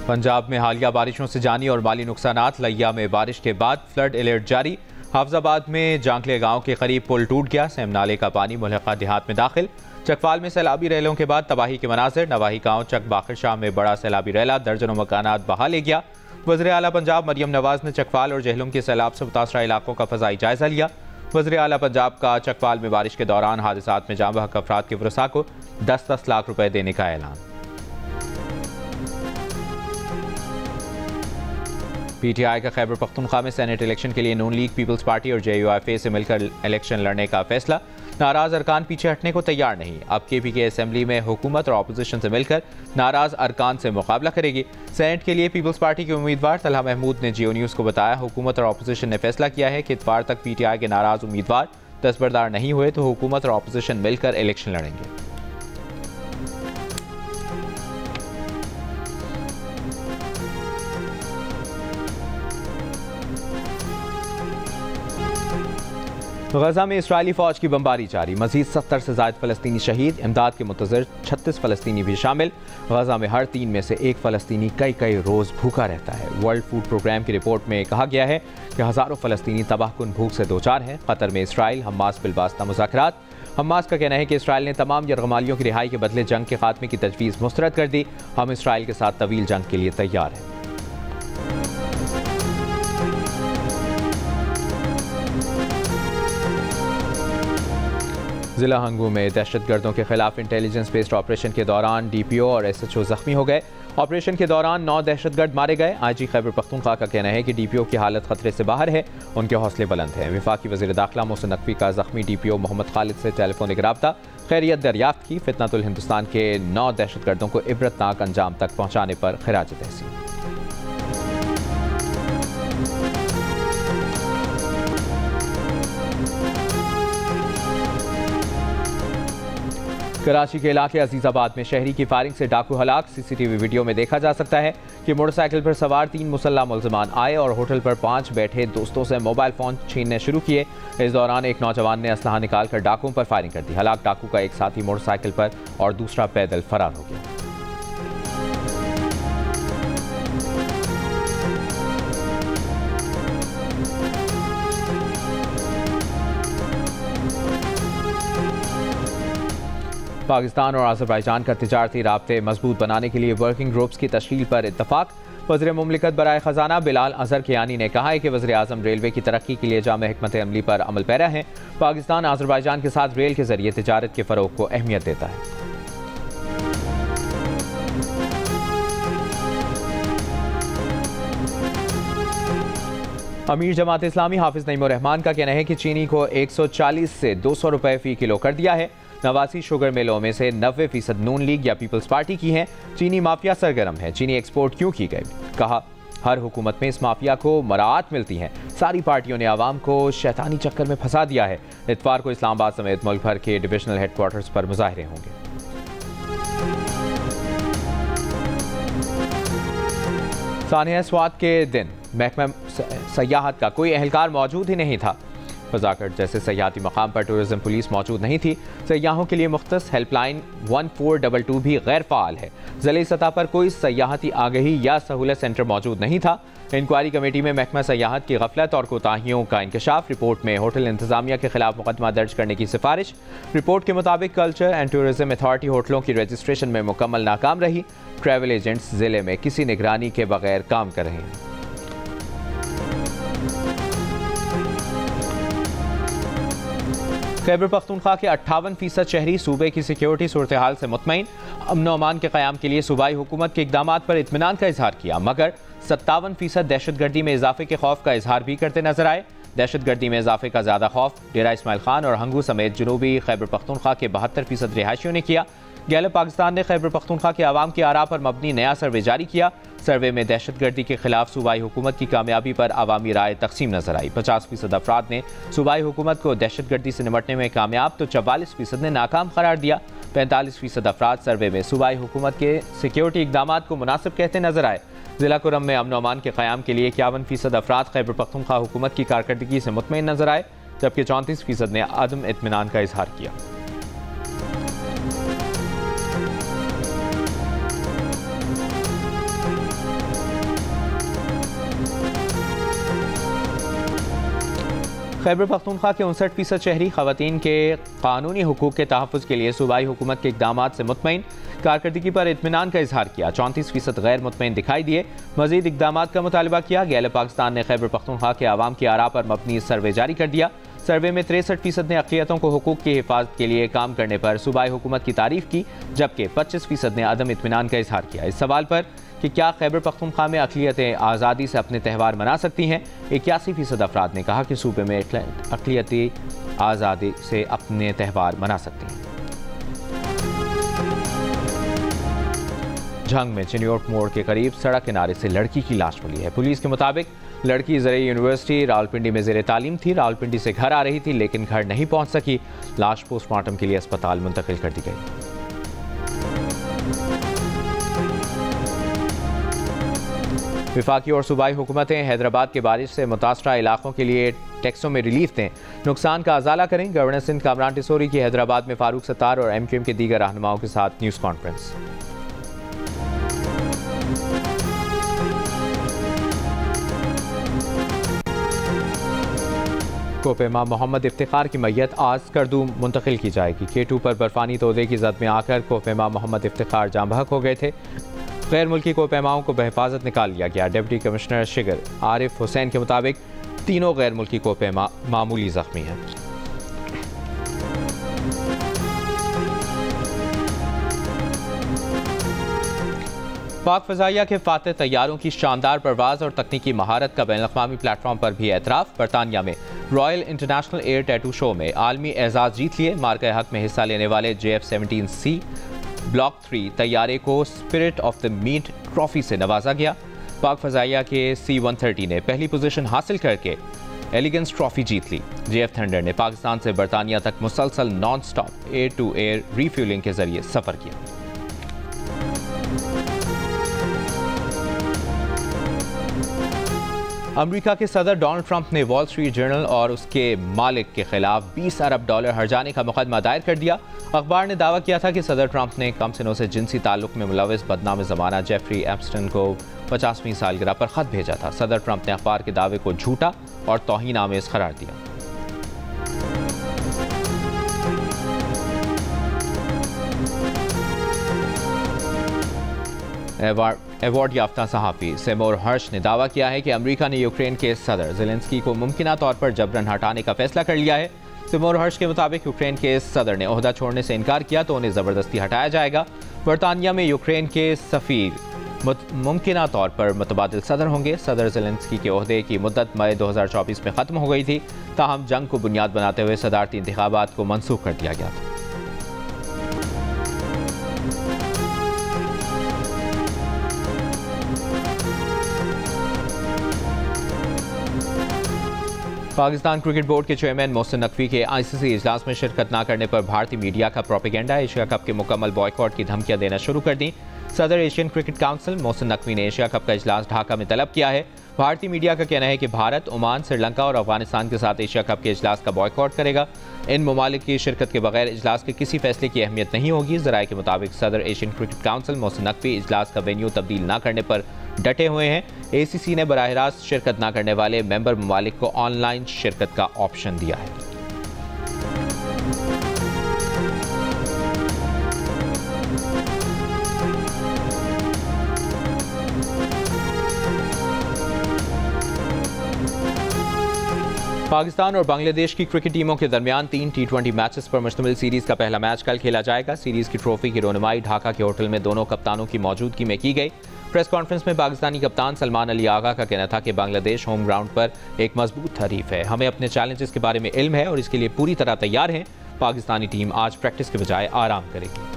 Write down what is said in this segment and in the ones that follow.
पंजाब में हालिया बारिशों से जानी और माली नुकसानात। लिया में बारिश के बाद फ्लड अलर्ट जारी। हाफजाबाद में जांकले गांव के करीब पुल टूट गया। सेम नाले का पानी मुल्हका देहात में दाखिल। चकफाल में सैलाबी रैलों के बाद तबाही के मनाजिर। नवाही गांव चक बाखिर शाह में बड़ा सैलाबी रैला दर्जनों मकानात बहा ले गया। वज़ीर आला पंजाब मरियम नवाज ने चकफाल और जहलुम के सैलाब से मुतासरा इलाकों का फ़ज़ाई जायजा लिया। वज़ीर आला पंजाब का चकफाल में बारिश के दौरान हादसात में जाँ बहक अफराद के वरसा को 10-10 लाख रुपए देने का ऐलान। PTI का खैबर पख्तूनख्वा में सेनेट इलेक्शन के लिए नून लीग, पीपल्स पार्टी और JUIFA से मिलकर इलेक्शन लड़ने का फैसला। नाराज अरकान पीछे हटने को तैयार नहीं। अब KP असेंबली में हुकूमत और अपोजिशन से मिलकर नाराज अरकान से मुकाबला करेगी। सेनेट के लिए पीपल्स पार्टी के उम्मीदवार तलहा महमूद ने जियो न्यूज़ को बताया, हुकूमत और अपोजिशन ने फैसला किया है कि इतवार तक PTI के नाराज उम्मीदवार दस्तबरदार नहीं हुए तो हुकूमत और अपोजिशन मिलकर इलेक्शन लड़ेंगे। गजा में इसराइली फौज की बमबारी जारी। मजीद 70 से ज़ायद फ़लस्तीनी शहीद। इमदाद के मुंतज़िर 36 फ़लस्तीनी भी शामिल। गजा में हर 3 में से एक फ़लस्तीनी कई रोज़ भूखा रहता है। वर्ल्ड फूड प्रोग्राम की रिपोर्ट में कहा गया है कि हज़ारों फ़लस्तीनी तबाहकुन भूख से दोचार हैं। कतर में इसराइल हमास बिलवास्ता मुज़ाकरात। हमास का कहना है कि इसराइल ने तमाम यरगमालियों की रिहाई के बदले जंग के खात्मे की तजवीज़ मुस्तरद कर दी। हम इसराइल के साथ तवील जंग के लिए तैयार हैं। जिला हंगू में दहशतगर्दों के खिलाफ इंटेलिजेंस बेस्ड ऑपरेशन के दौरान DPO और SHO जख्मी हो गए। ऑपरेशन के दौरान 9 दहशतगर्द मारे गए। IG खैबर पख्तूनख्वा का कहना है कि DPO की हालत खतरे से बाहर है, उनके हौसले बुलंद हैं। वफाकी वज़ीर दाखिला मोहसिन नकवी का जख्मी DPO मोहम्मद खालिद से टेलीफोनिक राब्ता। खैरियत दरियाफ्त की। फितनतुल हिंदुस्तान के 9 दहशतगर्दों को इबरतनाक अंजाम तक पहुँचाने पर खिराज तहसीन। कराची के इलाके अजीज़ाबाद में शहरी की फायरिंग से डाकू हलाक। CCTV वीडियो में देखा जा सकता है कि मोटरसाइकिल पर सवार 3 मुसल्लह मुल्ज़िमान आए और होटल पर 5 बैठे दोस्तों से मोबाइल फ़ोन छीनने शुरू किए। इस दौरान एक नौजवान ने असलहा निकालकर डाकुओं पर फायरिंग कर दी। हलाक डाकू का एक साथी मोटरसाइकिल पर और दूसरा पैदल फरार हो गया। पाकिस्तान और अज़रबैजान का तिजारती राब्ते मजबूत बनाने के लिए वर्किंग ग्रुप्स की तश्कील पर इत्तफाक। वज़ीर मुमलिकत बराए ख़जाना बिलाल अज़हर कियानी ने कहा है कि वज़ीर आज़म रेलवे की तरक्की के लिए जामे हिकमत अमली पर अमल पैरा है। पाकिस्तान अज़रबैजान के साथ रेल के जरिए तिजारत के फ़रोग़ को अहमियत देता है। अमीर जमात इस्लामी हाफिज नईमुर रहमान का कहना है कि चीनी को 140 से 200 रुपए फ़ी किलो कर दिया है। 89 शुगर मिलों में से 90% नून लीग या पीपल्स पार्टी की हैं। चीनी माफिया सरगर्म है। चीनी एक्सपोर्ट क्यों की गई? कहा, हर हुकूमत में इस माफिया को मराआत मिलती हैं। सारी पार्टियों ने आवाम को शैतानी चक्कर में फंसा दिया है। इतवार को इस्लामाबाद समेत मुल्क भर के डिविजनल हेडक्वार्टर्स पर मुजाहरे होंगे। सानिया स्वात के दिन महकमा सयाहत का कोई एहलकार मौजूद ही नहीं था। फजाकट जैसे सयाहती मकाम पर टूरिज्म पुलिस मौजूद नहीं थी। सयाहों के लिए मुख्तस हेल्पलाइन 1422 भी गैर फ़ाल है। ज़िले सतह पर कोई सयाहती आगही या सहूलत सेंटर मौजूद नहीं था। इंक्वायरी कमेटी में महकमा सयाहत की गफलत और कोताहियों का इंकशाफ। रिपोर्ट में होटल इंतजामिया के खिलाफ मुकदमा दर्ज करने की सिफारिश। रिपोर्ट के मुताबिक कल्चर एंड टूरिज्म अथॉरिटी होटलों की रजिस्ट्रेशन में मुकम्मल नाकाम रही। ट्रैवल एजेंट्स ज़िले में किसी निगरानी के बगैर काम कर रहे हैं। खैबर पख्तूनख्वा के 58% शहरी सूबे की सिक्योरिटी सूरत हाल से मुतमईन। अमन व अमान के क़याम के लिए सूबाई हुकूमत के इक़दामात पर इत्मीनान का इजहार किया, मगर 57% दहशतगर्दी में इजाफे के खौफ का इजहार भी करते नजर आए। दहशतगर्दी में इजाफे का ज़्यादा खौफ डेरा इस्माइल खान और हंगू समेत जनूबी खैबर पख्तूनख्वा के 72% रिहायशियों ने किया। गैलप पाकिस्तान ने खैबर पख्तूनख्वा के आवाम की आरा पर मबनी नया सर्वे जारी किया। सर्वे में दहशतगर्दी के खिलाफ सूबाई हुकूमत की कामयाबी पर अवामी राय तकसीम नजर आई। 50% अफराद ने सूबाई हुकूमत को दहशतगर्दी से निपटने में कामयाब तो 44% ने नाकाम करार दिया। 45% अफराद सर्वे में सूबाई हुकूमत के सिक्योरिटी इक़दामात को मुनासिब कहते नजर आए। जिला कुरम में अमन अमान के क़याम के लिए 51% अफराद खैबर पख्तूनख्वा हुकूमत की कारकर्दगी से मुतमईन नजर आए, जबकि 34% ने अदम इत्मीनान का इजहार किया। खैबर पख्तूनख्वा के 59% शहरी खवातीन के कानूनी हुकूक के तहफ़्फ़ुज़ के लिए सूबाई हुकूमत के इक़दाम से मुतमईन, कारकर्दगी पर इत्मीनान का इजहार किया। 34% गैर मुतमईन दिखाई दिए, मज़ीद इक़दाम का मुतालबा किया। गैलप पाकिस्तान ने खैबर पख्तूनख्वा के आवाम की आरा पर मबनी सर्वे जारी कर दिया। सर्वे में 63% ने अक़लियतों को हुकूक की हिफाजत के लिए काम करने पर सूबाई हुकूमत की तारीफ़ की, जबकि 25% ने अदम इत्मीनान का इजहार किया। इस सवाल पर कि क्या खैबर पख्तूनख्वा में अक़लियतें आज़ादी से अपने त्यौहार मना सकती हैं, 81% अफराद ने कहा कि सूबे में अक़लियतें आज़ादी से अपने त्यौहार मना सकती हैं। झंग में चिनियोट मोड़ के करीब सड़क किनारे से लड़की की लाश मिली है। पुलिस के मुताबिक लड़की ज़रिए यूनिवर्सिटी रावलपिंडी में ज़ेर तालीम थी। रावलपिंडी से घर आ रही थी, लेकिन घर नहीं पहुंच सकी। लाश पोस्टमार्टम के लिए अस्पताल मुंतकिल कर दी गई। विफाकी और सूबाई हुकूमतें हैदराबाद के बारिश से मुतासरा इलाकों के लिए टैक्सों में रिलीफ दें, नुकसान का अजाला करें। गवर्नर सिंध कामरान टिसोरी की हैदराबाद में फारूक सत्तार और MQM के दीगर रहनुमाओं के साथ न्यूज़ कॉन्फ्रेंस। कोपेमा मोहम्मद इफ्तिखार की मैयत आज करदू मुंतकिल की जाएगी। K2 पर बर्फानी तोदे की जद में आकर कोपेमा मोहम्मद इफ्तिखार जाँ बहक हो गए थे। गैर मुल्की कोपेमाओं को बहिफाजत निकाल लिया गया। डिप्टी कमिश्नर शिगर आरिफ हुसैन के मुताबिक तीनों गैर मुल्की कोपेमा मामूली जख्मी हैं। पाक फ़ज़ाइया के फातह तैयारों की शानदार परवाज़ और तकनीकी महारत का बैनुल-अक़वामी प्लेटफॉर्म पर भी एतराफ़। बरतानिया में royal international air tattoo show में आलमी एजाज़ जीत लिए। मार्का हक में हिस्सा लेने वाले JF-17C ब्लॉक 3 तैयारे को spirit of the meet trophy से नवाजा गया। पाक फ़ज़ाइया के C-130 ने पहली पोजीशन हासिल करके एलिगेंस ट्रॉफी जीत ली। JF थंडर ने पाकिस्तान से बरतानिया तक मुसलसल non stop air to air refuelling के जरिए सफ़र किया। अमेरिका के सदर डोनाल्ड ट्रंप ने वॉल स्ट्रीट जर्नल और उसके मालिक के खिलाफ $20 अरब हर्जाने का मुकदमा दायर कर दिया। अखबार ने दावा किया था कि सदर ट्रंप ने कमसिनों से जिनसी ताल्लुक में मुलविस बदनाम ज़माना जेफरी एप्स्टन को 50वीं सालगिरह पर ख़त भेजा था। सदर ट्रंप ने अखबार के दावे को झूठा और तौहीन आमेज़ करार दिया। अवार्ड याफ्ता सहाफ़ी सेमोर हर्ष ने दावा किया है कि अमेरिका ने यूक्रेन के सदर ज़ेलेंस्की को मुमकिना तौर पर जबरन हटाने का फैसला कर लिया है। सेमोर हर्ष के मुताबिक यूक्रेन के सदर ने ओहदा छोड़ने से इनकार किया तो उन्हें ज़बरदस्ती हटाया जाएगा। बरतानिया में यूक्रेन के सफ़ीर मुमकिना तौर पर मुतबादिल सदर होंगे। सदर ज़ेलेंस्की के ओहदे की मुद्दत मई 2024 में ख़त्म हो गई थी, ताहम जंग को बुनियाद बनाते हुए सदारती इंतखाबात को मनसूख कर दिया गया था। पाकिस्तान क्रिकेट बोर्ड के चेयरमैन मोहसिन नकवी के ICC इजलास में शिरकत न करने पर भारतीय मीडिया का प्रोपेगेंडा। एशिया कप के मुकम्मल बॉयकॉट की धमकियां देना शुरू कर दी। सदर Asian cricket council Mohsin Naqvi ने एशिया कप का इजलास ढाका में तलब किया है। भारतीय मीडिया का कहना है कि भारत, ओमान, श्रीलंका और अफगानिस्तान के साथ एशिया कप के इजलास का बॉयकॉट करेगा। इन ममालिक की शिरकत के बगैर इजलास के किसी फैसले की अहमियत नहीं होगी। ज़राए के मुताबिक सदर Asian cricket council Mohsin Naqvi इजलास का वेन्यू तब्दील न करने पर डटे हुए हैं। ACC ने बराह रास्त शिरकत न करने वाले मेंबर ममालिक को ऑनलाइन शिरकत का ऑप्शन दिया है। पाकिस्तान और बांग्लादेश की क्रिकेट टीमों के दरमियान 3 T20 मैचेस पर मुश्तमिल सीरीज का पहला मैच कल खेला जाएगा। सीरीज की ट्रॉफी की रोनुमाई ढाका के होटल में दोनों कप्तानों की मौजूदगी में की गई। प्रेस कॉन्फ्रेंस में पाकिस्तानी कप्तान सलमान अली आगा का कहना था कि बांग्लादेश होम ग्राउंड पर एक मजबूत हरीफ है। हमें अपने चैलेंजेस के बारे में इल्म है और इसके लिए पूरी तरह तैयार हैं। पाकिस्तानी टीम आज प्रैक्टिस के बजाय आराम करेगी।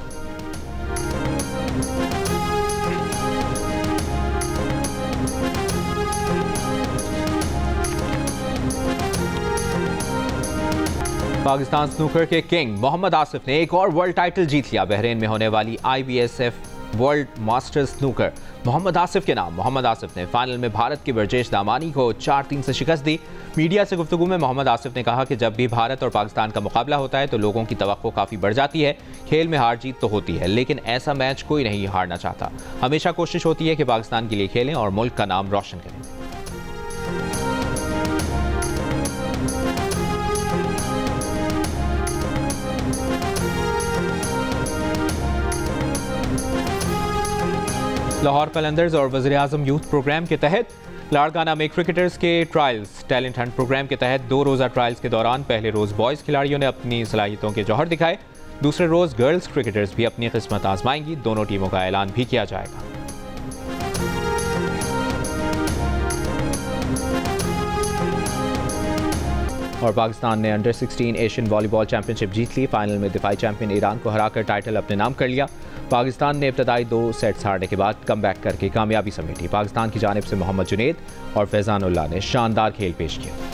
पाकिस्तान स्नूकर के किंग मोहम्मद आसिफ ने एक और वर्ल्ड टाइटल जीत लिया। बहरीन में होने वाली IBSF World Masters snooker Mohammad Asif के नाम। मोहम्मद आसिफ ने फाइनल में भारत के बरजेश दामानी को 4-3 से शिकस्त दी। मीडिया से गुफ्तगू में मोहम्मद आसिफ ने कहा कि जब भी भारत और पाकिस्तान का मुकाबला होता है तो लोगों की तवक्को काफ़ी बढ़ जाती है। खेल में हार जीत तो होती है, लेकिन ऐसा मैच कोई नहीं हारना चाहता। हमेशा कोशिश होती है कि पाकिस्तान के लिए खेलें और मुल्क का नाम रोशन करें। लाहौर कलंदर्स और वज़ीर-ए-आज़म यूथ प्रोग्राम के तहत लाड़काना में क्रिकेटर्स के ट्रायल्स। टैलेंट हंट प्रोग्राम के तहत 2 रोज़ा ट्रायल्स के दौरान पहले रोज़ बॉयज़ खिलाड़ियों ने अपनी सलाहियतों के जौहर दिखाए। दूसरे रोज़ गर्ल्स क्रिकेटर्स भी अपनी किस्मत आजमाएंगी। दोनों टीमों का ऐलान भी किया जाएगा। और पाकिस्तान ने अंडर 16 एशियन वॉलीबॉल चैंपियनशिप जीत ली। फाइनल में दिफाई चैंपियन ईरान को हराकर टाइटल अपने नाम कर लिया। पाकिस्तान ने इब्तदाई 2 सेट्स हारने के बाद कमबैक करके कामयाबी समेटी। पाकिस्तान की जानिब से मोहम्मद जुनैद और फैजानुल्लाह ने शानदार खेल पेश किया।